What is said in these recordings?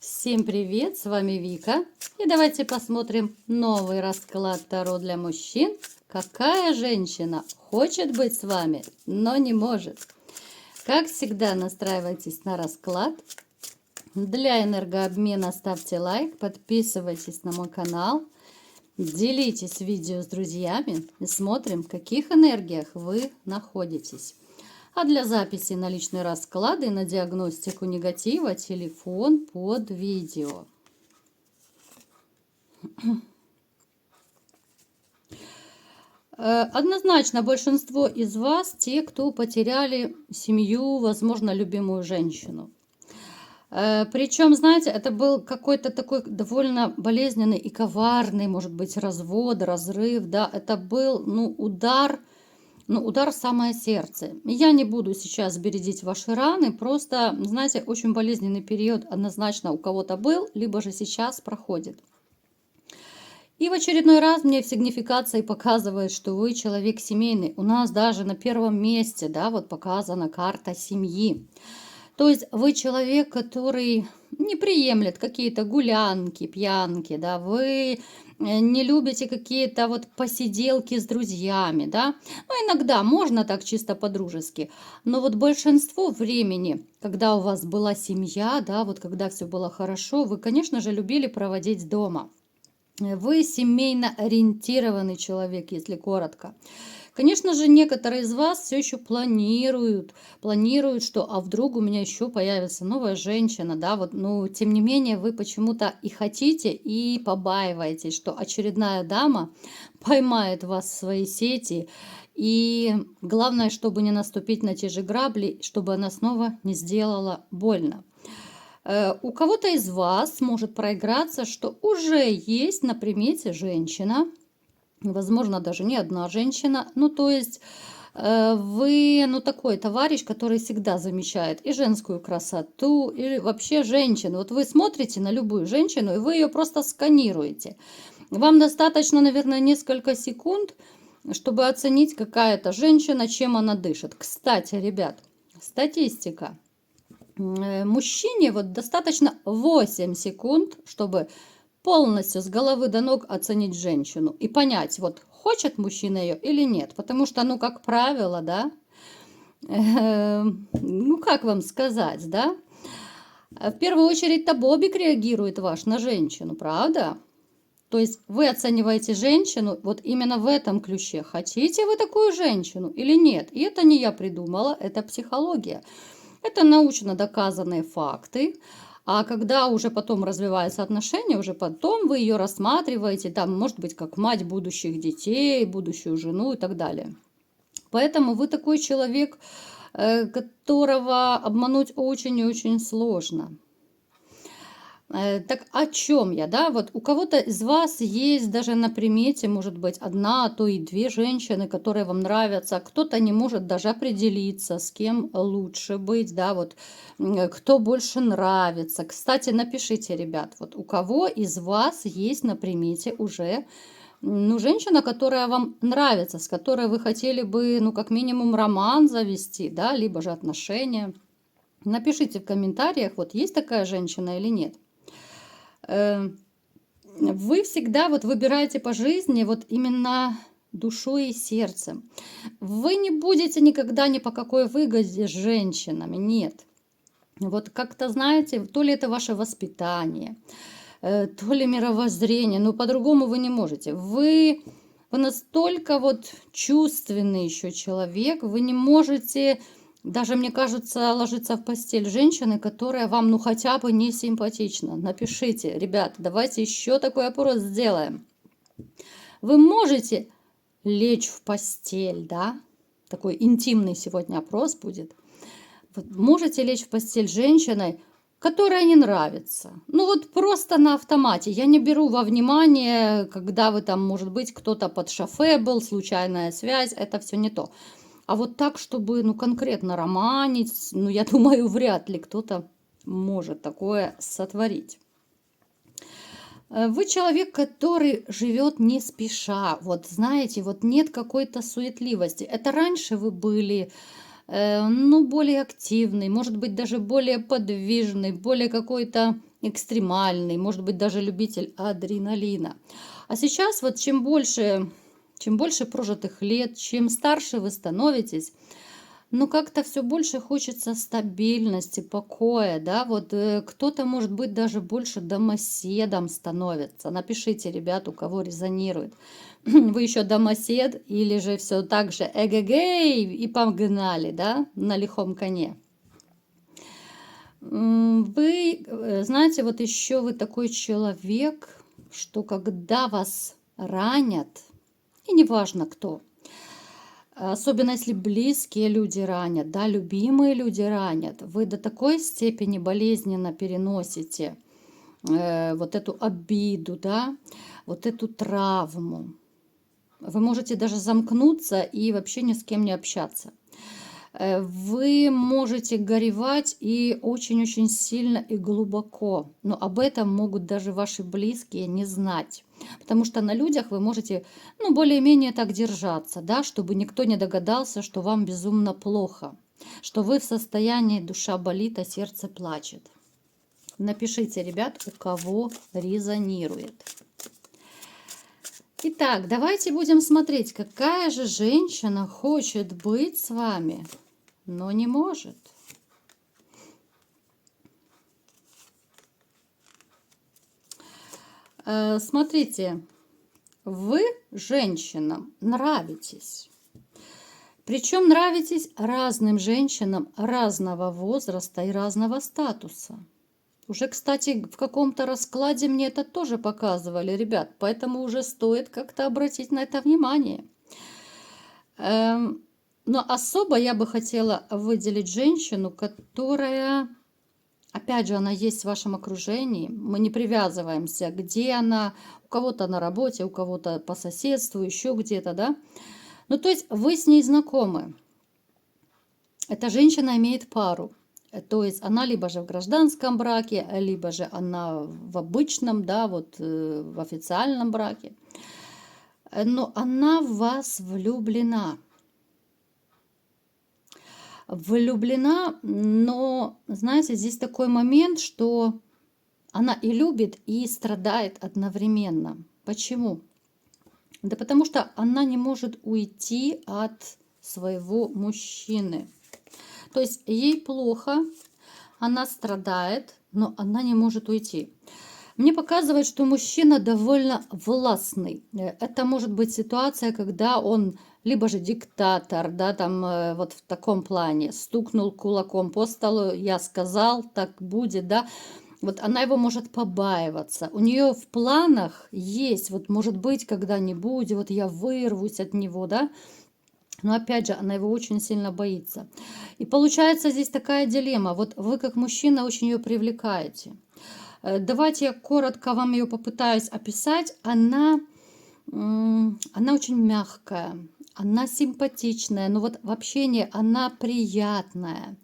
Всем привет, с вами Вика. И давайте посмотрим новый расклад Таро для мужчин. Какая женщина хочет быть с вами, но не может? Как всегда, настраивайтесь на расклад. Для энергообмена ставьте лайк, подписывайтесь на мой канал, делитесь видео с друзьями и смотрим, в каких энергиях вы находитесь. А для записи на личные расклады и на диагностику негатива телефон под видео. Однозначно большинство из вас те, кто потеряли семью, возможно, любимую женщину. Причем, знаете, это был какой-то такой довольно болезненный и коварный, может быть, развод, разрыв, да, это был, удар в самое сердце. Я не буду сейчас бередить ваши раны, просто, знаете, очень болезненный период однозначно у кого-то был, либо же сейчас проходит. И в очередной раз мне в сигнификации показывает, что вы человек семейный. У нас даже на первом месте, да, вот показана карта семьи. То есть вы человек, который не приемлет какие-то гулянки, пьянки, да, вы не любите какие-то вот посиделки с друзьями, да. Ну, иногда можно так чисто по-дружески, но вот большинство времени, когда у вас была семья, да, вот когда все было хорошо, вы, конечно же, любили проводить дома. Вы семейно ориентированный человек, если коротко. Конечно же, некоторые из вас все еще планируют, что а вдруг у меня еще появится новая женщина, да, вот, но тем не менее вы почему-то и хотите, и побаиваетесь, что очередная дама поймает вас в свои сети, и главное, чтобы не наступить на те же грабли, чтобы она снова не сделала больно. У кого-то из вас может проиграться, что уже есть на примете женщина, возможно, даже не одна женщина. Ну, то есть вы, такой товарищ, который всегда замечает и женскую красоту, и вообще женщину. Вот вы смотрите на любую женщину, и вы ее просто сканируете. Вам достаточно, наверное, несколько секунд, чтобы оценить, какая это женщина, чем она дышит. Кстати, ребят, статистика. Мужчине вот достаточно 8 секунд, чтобы полностью с головы до ног оценить женщину и понять, вот хочет мужчина ее или нет. Потому что, как правило, да, как вам сказать, да, в первую очередь-то Бобик реагирует ваш на женщину, правда? То есть вы оцениваете женщину вот именно в этом ключе. Хотите вы такую женщину или нет? И это не я придумала, это психология. Это научно доказанные факты. А когда уже потом развиваются отношения, уже потом вы ее рассматриваете, там, может быть, как мать будущих детей, будущую жену и так далее. Поэтому вы такой человек, которого обмануть очень и очень сложно. Так о чем я, да? Вот у кого-то из вас есть даже на примете, может быть, одна, а то и две женщины, которые вам нравятся. Кто-то не может даже определиться, с кем лучше быть, да, вот кто больше нравится. Кстати, напишите, ребят, вот у кого из вас есть на примете уже, женщина, которая вам нравится, с которой вы хотели бы, как минимум, роман завести, да, либо же отношения. Напишите в комментариях, вот есть такая женщина или нет. Вы всегда вот выбираете по жизни вот именно душой и сердцем. Вы не будете никогда ни по какой выгоде с женщинами, нет. Вот как-то, знаете, то ли это ваше воспитание, то ли мировоззрение, но по-другому вы не можете. Вы настолько вот чувственный еще человек, вы не можете даже, мне кажется, ложиться в постель женщины, которая вам, хотя бы не симпатична. Напишите, ребята, давайте еще такой опрос сделаем. Вы можете лечь в постель, да? Такой интимный сегодня опрос будет. Вот можете лечь в постель с женщиной, которая не нравится. Вот просто на автомате. Я не беру во внимание, когда вы там, может быть, кто-то под шофе был, случайная связь. Это все не то. А вот так, чтобы, конкретно романить, я думаю, вряд ли кто-то может такое сотворить. Вы человек, который живет не спеша. Вот знаете, вот нет какой-то суетливости. Это раньше вы были, более активный, может быть, даже более подвижный, более какой-то экстремальный, может быть, даже любитель адреналина. А сейчас вот чем больше прожитых лет, чем старше вы становитесь, ну, как-то все больше хочется стабильности, покоя, да, вот кто-то, может быть, даже больше домоседом становится. Напишите, ребят, у кого резонирует. Вы еще домосед или же все так же эгегей и погнали, да, на лихом коне. Вы, знаете, вот еще вы такой человек, что когда вас ранят, и неважно кто, особенно если близкие люди ранят, да, любимые люди ранят, вы до такой степени болезненно переносите вот эту обиду, да, вот эту травму. Вы можете даже замкнуться и вообще ни с кем не общаться. Вы можете горевать и очень-очень сильно и глубоко, но об этом могут даже ваши близкие не знать. Потому что на людях вы можете, ну, более-менее так держаться, да, чтобы никто не догадался, что вам безумно плохо, что вы в состоянии, душа болит, а сердце плачет. Напишите, ребят, у кого резонирует. Итак, давайте будем смотреть, какая же женщина хочет быть с вами, но не может. Смотрите, вы женщинам нравитесь. Причем нравитесь разным женщинам разного возраста и разного статуса. Уже, кстати, в каком-то раскладе мне это тоже показывали, ребят, поэтому уже стоит как-то обратить на это внимание. Но особо я бы хотела выделить женщину, которая, опять же, она есть в вашем окружении. Мы не привязываемся, где она, у кого-то на работе, у кого-то по соседству, еще где-то, да. Ну, то есть вы с ней знакомы. Эта женщина имеет пару. То есть она либо же в гражданском браке, либо же она в обычном, да, вот в официальном браке. Но она в вас влюблена. Влюблена, но, знаете, здесь такой момент, что она и любит, и страдает одновременно. Почему? Да потому что она не может уйти от своего мужчины. То есть ей плохо, она страдает, но она не может уйти. Мне показывает, что мужчина довольно властный. Это может быть ситуация, когда он либо же диктатор, да, там вот в таком плане, стукнул кулаком по столу, я сказал, так будет, да. Вот она его может побаиваться. У нее в планах есть, вот может быть когда-нибудь, вот я вырвусь от него, да. Но опять же, она его очень сильно боится. И получается здесь такая дилемма. Вот вы как мужчина очень ее привлекаете. Давайте я коротко вам ее попытаюсь описать. Она очень мягкая, она симпатичная, но вот в общении она приятная.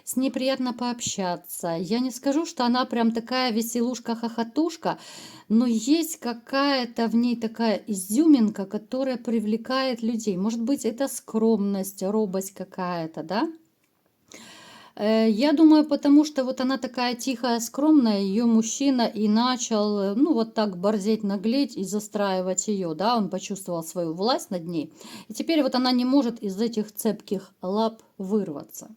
С ней приятно пообщаться. Я не скажу, что она прям такая веселушка-хохотушка, но есть какая-то в ней такая изюминка, которая привлекает людей. Может быть, это скромность, робость какая-то, да? Я думаю, потому что вот она такая тихая, скромная, ее мужчина и начал, ну, вот так борзеть, наглеть и застраивать ее, да, он почувствовал свою власть над ней, и теперь вот она не может из этих цепких лап вырваться.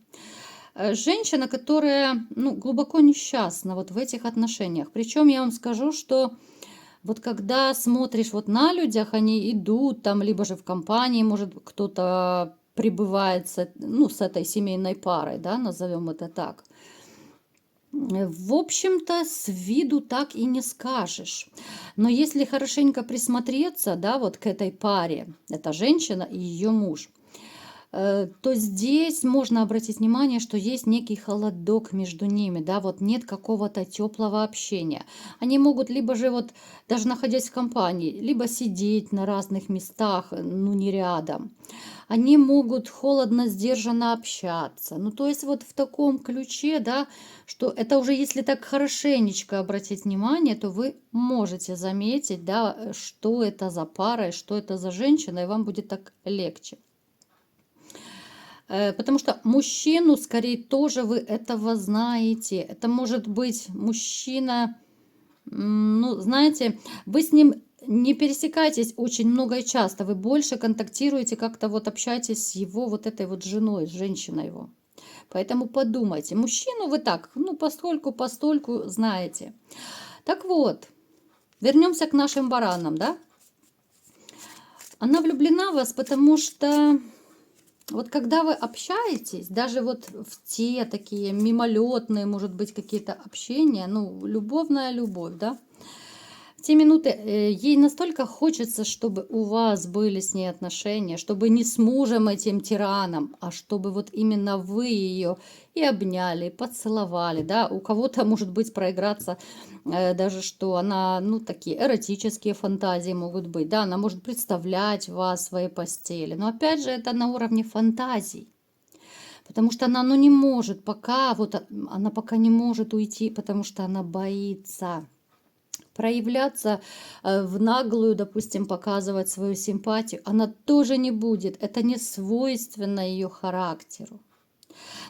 Женщина, которая, ну, глубоко несчастна вот в этих отношениях, причем я вам скажу, что вот когда смотришь вот на людях, они идут там, либо же в компании, может, кто-то прибывает ну, с этой семейной парой, да, назовем это так. В общем-то, с виду так и не скажешь. Но если хорошенько присмотреться, да, вот к этой паре, это женщина и ее муж, то здесь можно обратить внимание, что есть некий холодок между ними, да, вот нет какого-то теплого общения. Они могут либо же вот даже находясь в компании, либо сидеть на разных местах, ну не рядом. Они могут холодно, сдержанно общаться. Ну то есть вот в таком ключе, да, что это уже если так хорошенечко обратить внимание, то вы можете заметить, да, что это за пара и что это за женщина, и вам будет так легче. Потому что мужчину, скорее, тоже вы этого знаете. Это может быть мужчина, ну, знаете, вы с ним не пересекаетесь очень много и часто. Вы больше контактируете, как-то вот общаетесь с его вот этой вот женой, с женщиной его. Поэтому подумайте. Мужчину вы так, ну, постольку знаете. Так вот, вернемся к нашим баранам, да? Она влюблена в вас, потому что вот когда вы общаетесь, даже вот в те такие мимолетные, может быть, какие-то общения, ну, любовная любовь, да, в те минуты ей настолько хочется, чтобы у вас были с ней отношения, чтобы не с мужем этим тираном, а чтобы вот именно вы ее и обняли, и поцеловали, да, у кого-то может быть проиграться даже, что она, ну, такие эротические фантазии могут быть, да, она может представлять вас в своей постели, но опять же это на уровне фантазий. Потому что она, ну, не может пока, вот она пока не может уйти, потому что она боится проявляться в наглую, допустим, показывать свою симпатию, она тоже не будет. Это не свойственно ее характеру.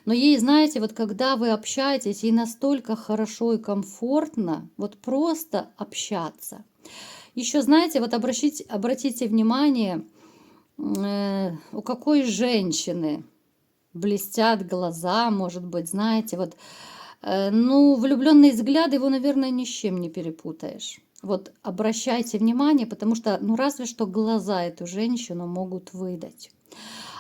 Но ей, знаете, вот когда вы общаетесь, ей настолько хорошо и комфортно вот просто общаться. Еще, знаете, вот обратите внимание, у какой женщины блестят глаза, может быть, знаете, вот ну, влюбленный взгляд, его, наверное, ни с чем не перепутаешь. Вот обращайте внимание, потому что, ну, разве что глаза эту женщину могут выдать.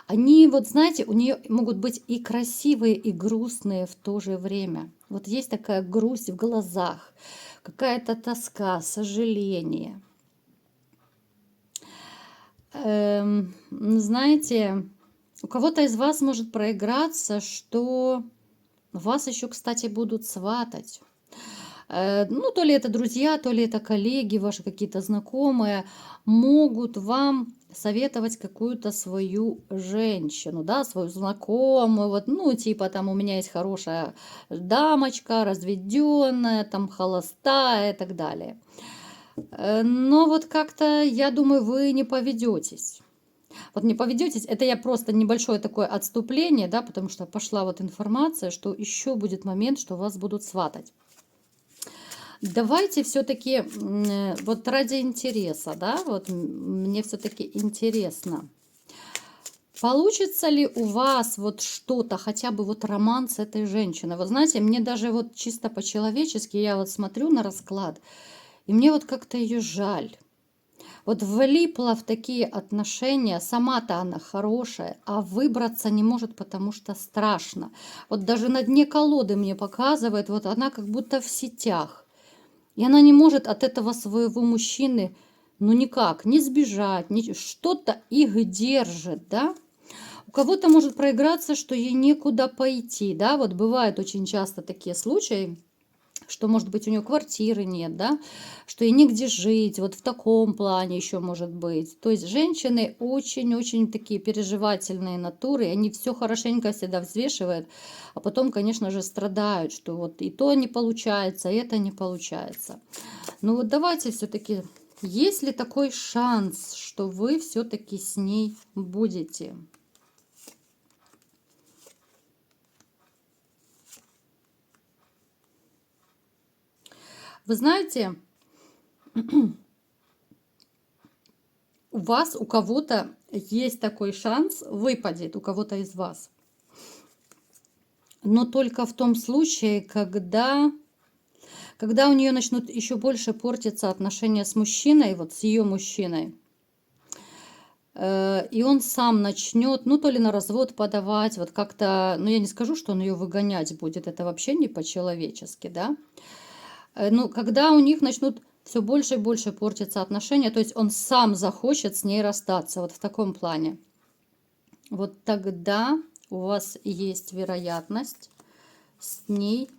Они, вот знаете, у нее могут быть и красивые, и грустные в то же время. Вот есть такая грусть в глазах, какая-то тоска, сожаление. Знаете, у кого-то из вас может проиграться, что вас еще, кстати, будут сватать. Ну, то ли это друзья, то ли это коллеги, ваши какие-то знакомые, могут вам советовать какую-то свою женщину, да, свою знакомую, вот, ну, типа там у меня есть хорошая дамочка, разведенная, там холостая и так далее. Но вот как-то, я думаю, вы не поведетесь. Вот не поведетесь, это я просто небольшое такое отступление, да, потому что пошла вот информация, что еще будет момент, что вас будут сватать. Давайте все-таки вот ради интереса, да, вот мне все-таки интересно, получится ли у вас вот что-то, хотя бы вот роман с этой женщиной? Вот знаете, мне даже вот чисто по-человечески, я вот смотрю на расклад, и мне вот как-то ее жаль. Вот влипла в такие отношения, сама-то она хорошая, а выбраться не может, потому что страшно. Вот даже на дне колоды мне показывает, вот она как будто в сетях. И она не может от этого своего мужчины, ну никак, не сбежать, что-то их держит, да. У кого-то может проиграться, что ей некуда пойти, да. Вот бывают очень часто такие случаи, что, может быть, у нее квартиры нет, да, что ей негде жить, вот в таком плане еще может быть. То есть женщины очень-очень такие переживательные натуры, и они все хорошенько всегда взвешивают, а потом, конечно же, страдают, что вот и то не получается, и это не получается. Ну вот давайте все-таки, есть ли такой шанс, что вы все-таки с ней будете? Вы знаете, у вас, у кого-то есть такой шанс, выпадет у кого-то из вас. Но только в том случае, когда у нее начнут еще больше портиться отношения с мужчиной, вот с ее мужчиной. И он сам начнет, ну, то ли на развод подавать, вот как-то, ну, я не скажу, что он ее выгонять будет, это вообще не по-человечески, да. Ну, когда у них начнут все больше и больше портиться отношения, то есть он сам захочет с ней расстаться, вот в таком плане. Вот тогда у вас есть вероятность с ней.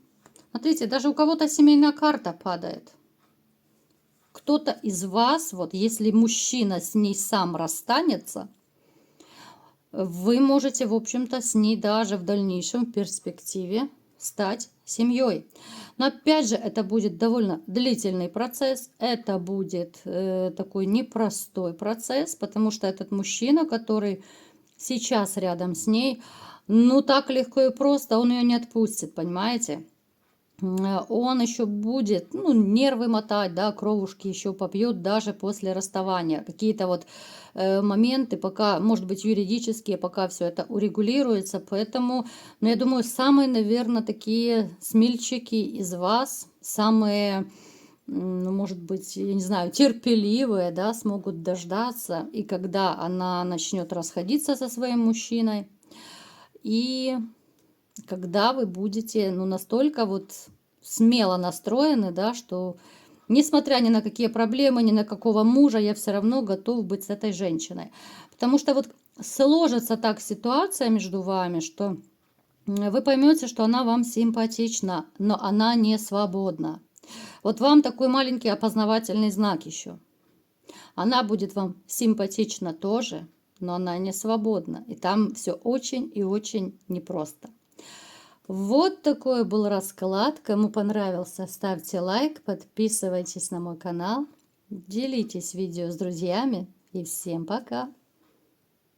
Смотрите, даже у кого-то семейная карта падает. Кто-то из вас, вот если мужчина с ней сам расстанется, вы можете, в общем-то, с ней даже в дальнейшем в перспективе стать семьей. Но опять же, это будет довольно длительный процесс, это будет такой непростой процесс, потому что этот мужчина, который сейчас рядом с ней, ну так легко и просто он ее не отпустит, понимаете? Он еще будет, ну, нервы мотать, да, кровушки еще попьет даже после расставания. Какие-то вот моменты, пока, может быть, юридические, пока все это урегулируется. Поэтому, ну, я думаю, самые, наверное, такие смельчаки из вас, самые, ну, может быть, я не знаю, терпеливые, да, смогут дождаться. И когда она начнет расходиться со своим мужчиной, и когда вы будете, ну, настолько вот смело настроены, да, что несмотря ни на какие проблемы, ни на какого мужа, я все равно готов быть с этой женщиной. Потому что вот сложится так ситуация между вами, что вы поймете, что она вам симпатична, но она не свободна. Вот вам такой маленький опознавательный знак еще. Она будет вам симпатична тоже, но она не свободна. И там все очень и очень непросто. Вот такой был расклад. Кому понравился, ставьте лайк, подписывайтесь на мой канал, делитесь видео с друзьями и всем пока!